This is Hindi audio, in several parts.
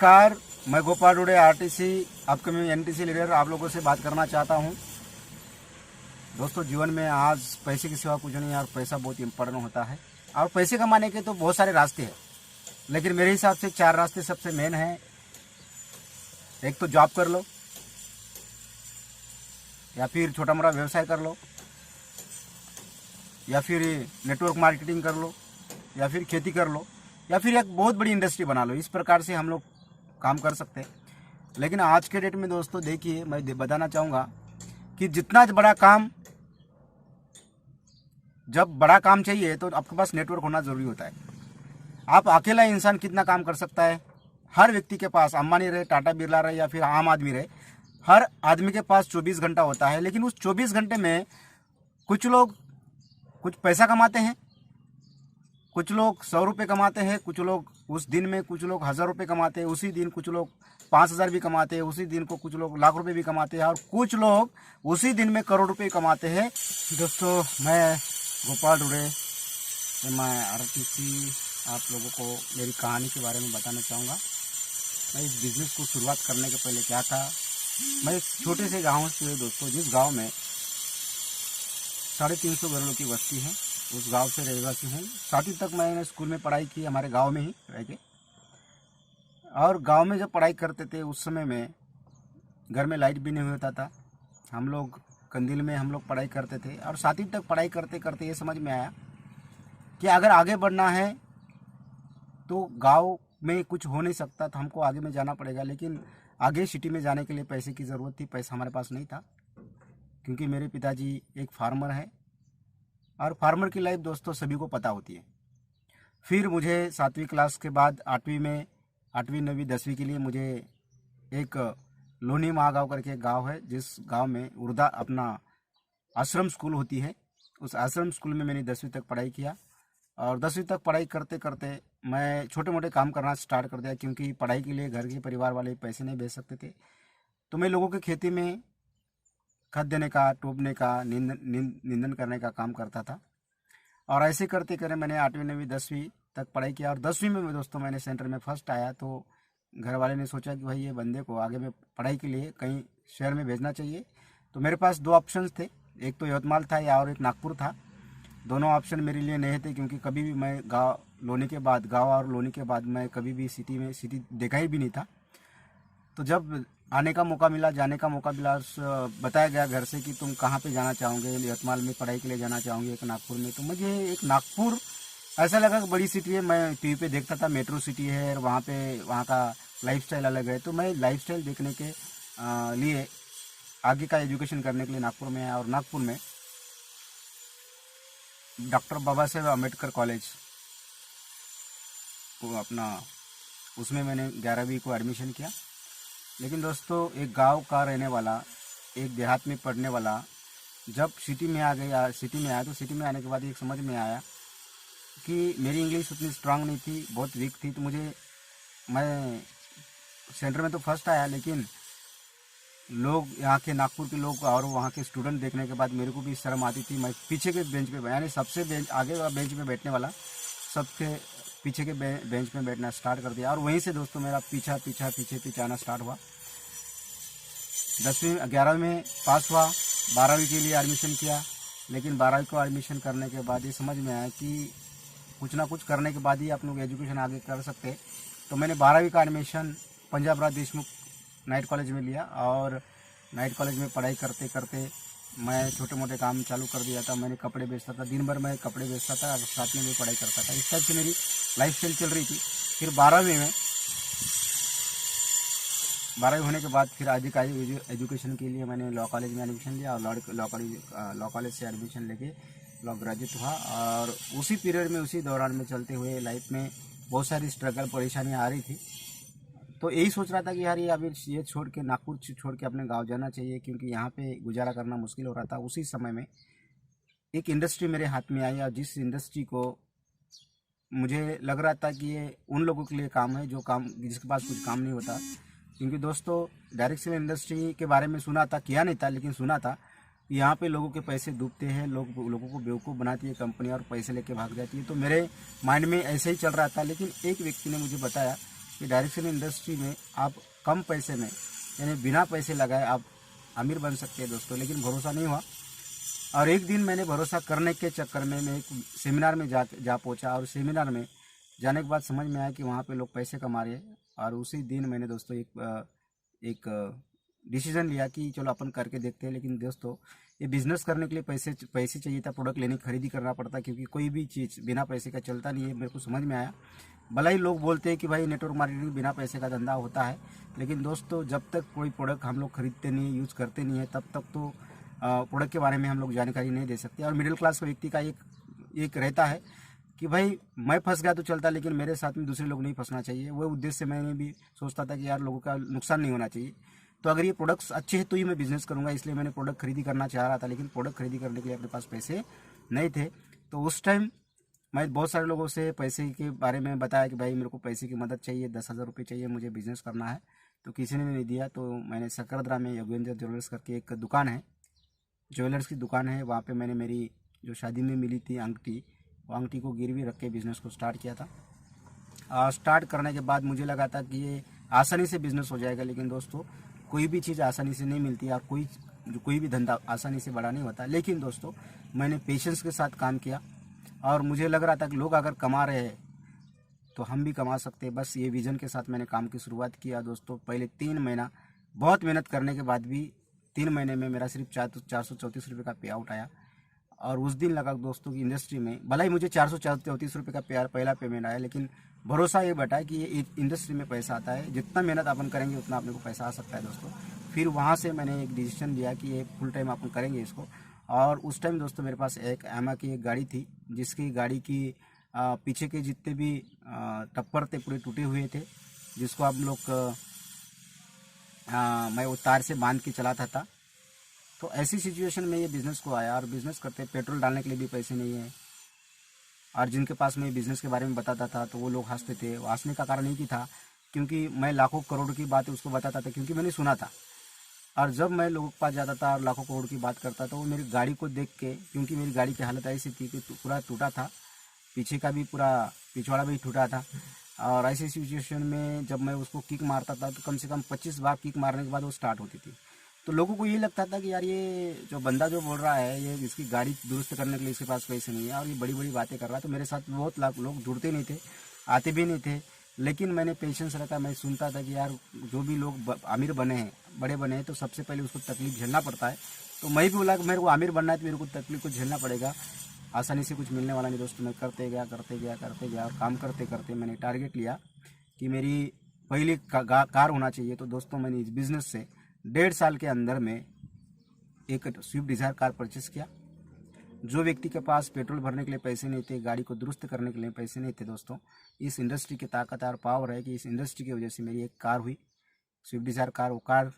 नमस्कार, मैं Gopal Dude RTC upcoming NTC leader आप लोगों से बात करना चाहता हूं। दोस्तों, जीवन में आज पैसे की सिवा कुछ नहीं है और पैसा बहुत इम्पोर्टेंट होता है। और पैसे कमाने के तो बहुत सारे रास्ते हैं, लेकिन मेरे हिसाब से 4 रास्ते सबसे मेन हैं। एक तो जॉब कर लो, या फिर छोटा मोटा व्यवसाय कर लो, या फिर नेटवर्क मार्केटिंग कर लो, या फिर खेती कर लो, या फिर एक बहुत बड़ी इंडस्ट्री बना लो। इस प्रकार से हम लोग काम कर सकते हैं। लेकिन आज के डेट में दोस्तों देखिए, मैं बताना चाहूँगा कि जितना बड़ा काम, जब बड़ा काम चाहिए तो आपके पास नेटवर्क होना ज़रूरी होता है। आप अकेला इंसान कितना काम कर सकता है? हर व्यक्ति के पास, अंबानी रहे, टाटा बिरला रहे या फिर आम आदमी रहे, हर आदमी के पास 24 घंटा होता है। लेकिन उस 24 घंटे में कुछ लोग कुछ पैसा कमाते हैं, कुछ लोग 100 रुपये कमाते हैं, कुछ लोग उस दिन में, कुछ लोग 1000 रुपये कमाते हैं उसी दिन, कुछ लोग 5000 भी कमाते हैं उसी दिन को, कुछ लोग लाख रुपए भी कमाते हैं और कुछ लोग उसी दिन में करोड़ रुपए कमाते हैं। दोस्तों, मैं गोपाल डुडे, मैं आरटीसी आप लोगों को मेरी कहानी के बारे में बताना चाहूँगा। मैं इस बिज़नेस को शुरुआत करने के पहले क्या था, मैं एक छोटे से गाँव से दोस्तों, जिस गाँव में 350 घरों की बस्ती है, उस गांव से रहवासी हूँ। 7वीं तक मैंने स्कूल में पढ़ाई की हमारे गांव में ही रह के। और गांव में जब पढ़ाई करते थे उस समय में घर में लाइट भी नहीं होता था। हम लोग कंदील में हम लोग पढ़ाई करते थे। और 7वीं तक पढ़ाई करते करते ये समझ में आया कि अगर आगे बढ़ना है तो गाँव में कुछ हो नहीं सकता, तो हमको आगे में जाना पड़ेगा। लेकिन आगे सिटी में जाने के लिए पैसे की ज़रूरत थी। पैसा हमारे पास नहीं था, क्योंकि मेरे पिताजी एक फार्मर है और फार्मर की लाइफ दोस्तों सभी को पता होती है। फिर मुझे 7वीं क्लास के बाद 8वीं में, 8वीं 9वीं 10वीं के लिए मुझे एक लोनी महागांव करके एक गाँव है, जिस गांव में उर्दा अपना आश्रम स्कूल होती है, उस आश्रम स्कूल में मैंने 10वीं तक पढ़ाई किया। और 10वीं तक पढ़ाई करते करते मैं छोटे मोटे काम करना स्टार्ट कर दिया, क्योंकि पढ़ाई के लिए घर के परिवार वाले पैसे नहीं भेज सकते थे। तो मैं लोगों की खेती में खत देने का, टोपने का, निंदन करने का काम करता था। और ऐसे करते करते मैंने 8वीं 9वीं 10वीं तक पढ़ाई किया। और 10वीं में दोस्तों मैंने सेंटर में फर्स्ट आया। तो घर वाले ने सोचा कि भाई ये बंदे को आगे में पढ़ाई के लिए कहीं शहर में भेजना चाहिए। तो मेरे पास 2 ऑप्शंस थे, एक तो यवतमाल था या और एक नागपुर था। दोनों ऑप्शन मेरे लिए नहीं थे, क्योंकि कभी भी मैं गाँव और लोनी के बाद मैं कभी भी सिटी देखा ही भी नहीं था। तो जब आने का मौका मिला, जाने का मौका मिला, बताया गया घर से कि तुम कहाँ पे जाना चाहोगे, यवतमाल में पढ़ाई के लिए जाना चाहोगे, एक नागपुर में। तो मुझे एक नागपुर ऐसा लगा कि बड़ी सिटी है। मैं टीवी पे देखता था मेट्रो सिटी है और वहाँ का लाइफस्टाइल अलग है। तो मैं लाइफस्टाइल देखने के लिए आगे का एजुकेशन करने के लिए नागपुर में आया। और नागपुर में डॉक्टर बाबा साहेब अम्बेडकर कॉलेज को अपना, उसमें मैंने 11वीं को एडमिशन किया। लेकिन दोस्तों, एक गांव का रहने वाला, एक देहात में पढ़ने वाला जब सिटी में आया तो सिटी में आने के बाद एक समझ में आया कि मेरी इंग्लिश उतनी स्ट्रांग नहीं थी, बहुत वीक थी। तो मैं सेंटर में तो फर्स्ट आया, लेकिन लोग, यहाँ के नागपुर के लोग और वहाँ के स्टूडेंट देखने के बाद मेरे को भी शर्म आती थी। मैं पीछे के बेंच पे, यानी सबसे आगे वाला बेंच पे बैठने वाला, सबके पीछे के बेंच में बैठना स्टार्ट कर दिया। और वहीं से दोस्तों मेरा पीछे आना स्टार्ट हुआ। 11वीं में पास हुआ, 12वीं के लिए एडमिशन किया। लेकिन 12वीं को एडमिशन करने के बाद ये समझ में आया कि कुछ ना कुछ करने के बाद ही आप लोग एजुकेशन आगे कर सकते। तो मैंने 12वीं का एडमिशन पंजाब राज देशमुख नाइट कॉलेज में लिया। और नाइट कॉलेज में पढ़ाई करते करते मैं छोटे मोटे काम चालू कर दिया था। मैंने कपड़े बेचता था, दिन भर मैं कपड़े बेचता था और साथ में भी पढ़ाई करता था। इस टाइप से मेरी लाइफस्टाइल चल रही थी। फिर 12वीं होने के बाद फिर आगे का एजुकेशन के लिए मैंने लॉ कॉलेज में एडमिशन लिया। और लॉ कॉलेज से एडमिशन लेके लॉ ग्रेजुएट हुआ। और उसी पीरियड में, उसी दौरान में चलते हुए लाइफ में बहुत सारी स्ट्रगल, परेशानियाँ आ रही थी। तो यही सोच रहा था कि यार ये छोड़ के, नागपुर छोड़ के अपने गांव जाना चाहिए, क्योंकि यहाँ पे गुजारा करना मुश्किल हो रहा था। उसी समय में एक इंडस्ट्री मेरे हाथ में आई, और जिस इंडस्ट्री को मुझे लग रहा था कि ये उन लोगों के लिए काम है जिसके पास कुछ काम नहीं होता। क्योंकि दोस्तों, डायरेक्ट सेल इंडस्ट्री के बारे में सुना था, किया नहीं था, लेकिन सुना था। यहाँ पे लोगों के पैसे डूबते हैं, लोगों को बेवकूफ़ बनाती है कंपनी और पैसे लेके भाग जाती है। तो मेरे माइंड में ऐसे ही चल रहा था। लेकिन एक व्यक्ति ने मुझे बताया कि डायरेक्ट सेलिंग इंडस्ट्री में आप कम पैसे में यानी बिना पैसे लगाए आप अमीर बन सकते हैं दोस्तों। लेकिन भरोसा नहीं हुआ, और एक दिन मैंने भरोसा करने के चक्कर में मैं एक सेमिनार में जा पहुंचा, और सेमिनार में जाने के बाद समझ में आया कि वहाँ पे लोग पैसे कमा रहे हैं। और उसी दिन मैंने दोस्तों एक डिसीजन लिया कि चलो अपन करके देखते हैं। लेकिन दोस्तों ये बिज़नेस करने के लिए पैसे चाहिए था, प्रोडक्ट लेने खरीदी करना पड़ता, क्योंकि कोई भी चीज़ बिना पैसे का चलता नहीं है। मेरे को समझ में आया, भला ही लोग बोलते हैं कि भाई नेटवर्क मार्केटिंग बिना पैसे का धंधा होता है, लेकिन दोस्तों जब तक कोई प्रोडक्ट हम लोग खरीदते नहीं, यूज़ करते नहीं है, तब तक तो प्रोडक्ट के बारे में हम लोग जानकारी नहीं दे सकते। और मिडिल क्लास व्यक्ति का एक रहता है कि भाई मैं फंस गया तो चलता, लेकिन मेरे साथ में दूसरे लोग नहीं फंसना चाहिए। वो उद्देश्य से मैंने भी सोचता था कि यार लोगों का नुकसान नहीं होना चाहिए। तो अगर ये प्रोडक्ट्स अच्छे हैं तो ही मैं बिज़नेस करूँगा, इसलिए मैंने प्रोडक्ट खरीदी करना चाह रहा था। लेकिन प्रोडक्ट खरीदी करने के लिए अपने पास पैसे नहीं थे। तो उस टाइम मैं बहुत सारे लोगों से पैसे के बारे में बताया कि भाई मेरे को पैसे की मदद चाहिए, 10,000 रुपये चाहिए, मुझे बिज़नेस करना है। तो किसी ने नहीं दिया। तो मैंने सकरदरा में योगेंद्र ज्वेलर्स करके एक दुकान है, ज्वेलर्स की दुकान है, वहाँ पे मैंने मेरी जो शादी में मिली थी अंगूठी, वो अंगूठी को गिरवी रख के बिज़नेस को स्टार्ट किया था। स्टार्ट करने के बाद मुझे लगा था कि ये आसानी से बिज़नेस हो जाएगा। लेकिन दोस्तों कोई भी चीज़ आसानी से नहीं मिलती, और कोई भी धंधा आसानी से बड़ा नहीं होता। लेकिन दोस्तों मैंने पेशेंस के साथ काम किया, और मुझे लग रहा था कि लोग अगर कमा रहे हैं तो हम भी कमा सकते हैं। बस ये विज़न के साथ मैंने काम की शुरुआत किया दोस्तों। पहले 3 महीना बहुत मेहनत करने के बाद भी 3 महीने में मेरा सिर्फ 434 रुपये का पे आउट आया। और उस दिन लगा दोस्तों की इंडस्ट्री में भला ही मुझे 434 रुपये का पहला पेमेंट आया, लेकिन भरोसा ये बैठा कि ये इंडस्ट्री में पैसा आता है, जितना मेहनत अपन करेंगे उतना अपने को पैसा आ सकता है दोस्तों। फिर वहाँ से मैंने एक डिसीजन लिया कि ये फुल टाइम अपन करेंगे इसको। और उस टाइम दोस्तों मेरे पास एक यामाहा की एक गाड़ी थी, जिसकी गाड़ी की पीछे के जितने भी टप्पर थे पूरे टूटे हुए थे, जिसको आप लोग मैं वो तार से बांध के चलाता था। तो ऐसी सिचुएशन में ये बिज़नेस को आया, और बिज़नेस करते पेट्रोल डालने के लिए भी पैसे नहीं है। और जिनके पास मैं बिज़नेस के बारे में बताता था तो वो लोग हंसते थे। हंसने का कारण एक ही था, क्योंकि मैं लाखों करोड़ की बात उसको बताता था, क्योंकि मैंने सुना था। और जब मैं लोगों के पास जाता था और लाखों करोड़ की बात करता था, वो मेरी गाड़ी को देख के, क्योंकि मेरी गाड़ी की हालत ऐसी थी कि पूरा टूटा था, पीछे का भी पूरा पिछवाड़ा भी टूटा था। और ऐसी सिचुएशन में जब मैं उसको किक मारता था तो कम से कम 25 बार किक मारने के बाद वो स्टार्ट होती थी। तो लोगों को ये लगता था कि यार ये जो बंदा जो बोल रहा है, ये इसकी गाड़ी दुरुस्त करने के लिए इसके पास पैसे नहीं है, और ये बड़ी बड़ी बातें कर रहा है। तो मेरे साथ बहुत लोग जुड़ते नहीं थे, आते भी नहीं थे। लेकिन मैंने पेशेंस रखा, मैं सुनता था कि यार जो भी लोग अमीर बने हैं, बड़े बने हैं, तो सबसे पहले उसको तकलीफ झेलना पड़ता है। तो मैं भी बोला कि मेरे को अमीर बनना है तो मेरे को तकलीफ को झेलना पड़ेगा, आसानी से कुछ मिलने वाला नहीं दोस्तों। मैं करते गया और काम करते करते मैंने टारगेट लिया कि मेरी पहली कार होना चाहिए। तो दोस्तों मैंने इस बिज़नेस से 1.5 साल के अंदर में एक स्विफ्ट डिज़ायर कार परचेस किया। जो व्यक्ति के पास पेट्रोल भरने के लिए पैसे नहीं थे, गाड़ी को दुरुस्त करने के लिए पैसे नहीं थे दोस्तों, इस इंडस्ट्री की ताकत और पावर है कि इस इंडस्ट्री की वजह से मेरी एक कार हुई, स्विफ्ट डिज़ायर कार। वो कार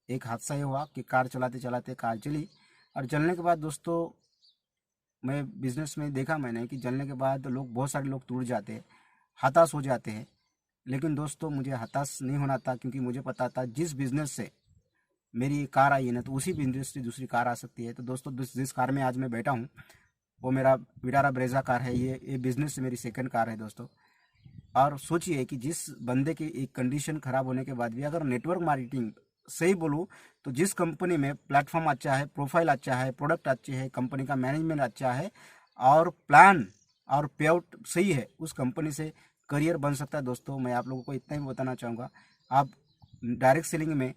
एक हादसा ये हुआ कि कार चलाते चलाते कार जली, और जलने के बाद दोस्तों मैं बिज़नेस में देखा मैंने कि जलने के बाद बहुत सारे लोग टूट जाते हैं, हताश हो जाते हैं। लेकिन दोस्तों मुझे हताश नहीं होना था, क्योंकि मुझे पता था जिस बिज़नेस से मेरी कार आई है ना, तो उसी बिजनेस से दूसरी कार आ सकती है। तो दोस्तों जिस कार में आज मैं बैठा हूँ वो मेरा विटारा ब्रेजा कार है। ये बिज़नेस से मेरी सेकंड कार है दोस्तों। और सोचिए कि जिस बंदे की एक कंडीशन ख़राब होने के बाद भी अगर नेटवर्क मार्केटिंग सही बोलूँ तो जिस कंपनी में प्लेटफॉर्म अच्छा है, प्रोफाइल अच्छा है, प्रोडक्ट अच्छे है, कंपनी का मैनेजमेंट अच्छा है, और प्लान और पे आउट सही है, उस कंपनी से करियर बन सकता है दोस्तों। मैं आप लोगों को इतना ही बताना चाहूँगा, आप डायरेक्ट सेलिंग में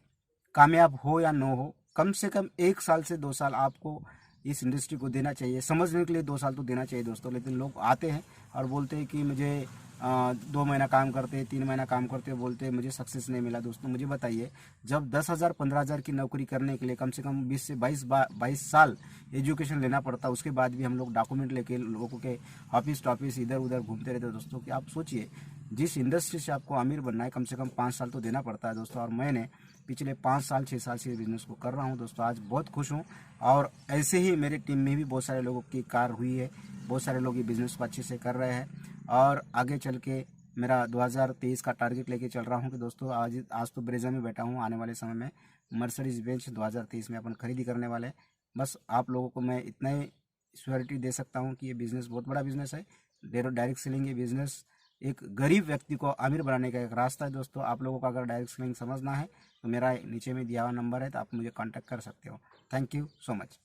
कामयाब हो या न हो, कम से कम 1 साल से 2 साल आपको इस इंडस्ट्री को देना चाहिए। समझने के लिए 2 साल तो देना चाहिए दोस्तों। लेकिन लोग आते हैं और बोलते हैं कि मुझे 2 महीना काम करते, 3 महीना काम करते, बोलते हैं मुझे सक्सेस नहीं मिला। दोस्तों मुझे बताइए, जब 10,000 15,000 की नौकरी करने के लिए कम से कम 20 से 22 साल एजुकेशन लेना पड़ता, उसके बाद भी हम लोग डॉक्यूमेंट लेके लोगों के ऑफिस टॉफिस इधर उधर घूमते रहते हैं दोस्तों। कि आप सोचिए, जिस इंडस्ट्री से आपको अमीर बनना है कम से कम 5 साल तो देना पड़ता है दोस्तों। और मैंने पिछले 5 साल 6 साल से बिज़नेस को कर रहा हूं दोस्तों। आज बहुत खुश हूं, और ऐसे ही मेरे टीम में भी बहुत सारे लोगों की कार हुई है, बहुत सारे लोग ये बिज़नेस को अच्छे से कर रहे हैं। और आगे चल के मेरा 2023 का टारगेट लेके चल रहा हूं कि दोस्तों आज तो ब्रेजा में बैठा हूं, आने वाले समय में मर्सिडीज बेंज 2023 में अपन खरीदी करने वाले हैं। बस आप लोगों को मैं इतना ही श्योरिटी दे सकता हूँ कि ये बिज़नेस बहुत बड़ा बिज़नेस है। डायरेक्ट सेलिंग ये बिज़नेस एक गरीब व्यक्ति को अमीर बनाने का एक रास्ता है दोस्तों। आप लोगों को अगर डायरेक्ट सेलिंग समझना है तो मेरा नीचे में दिया हुआ नंबर है, तो आप मुझे कांटेक्ट कर सकते हो। Thank you so much.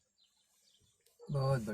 बहुत बढ़िया।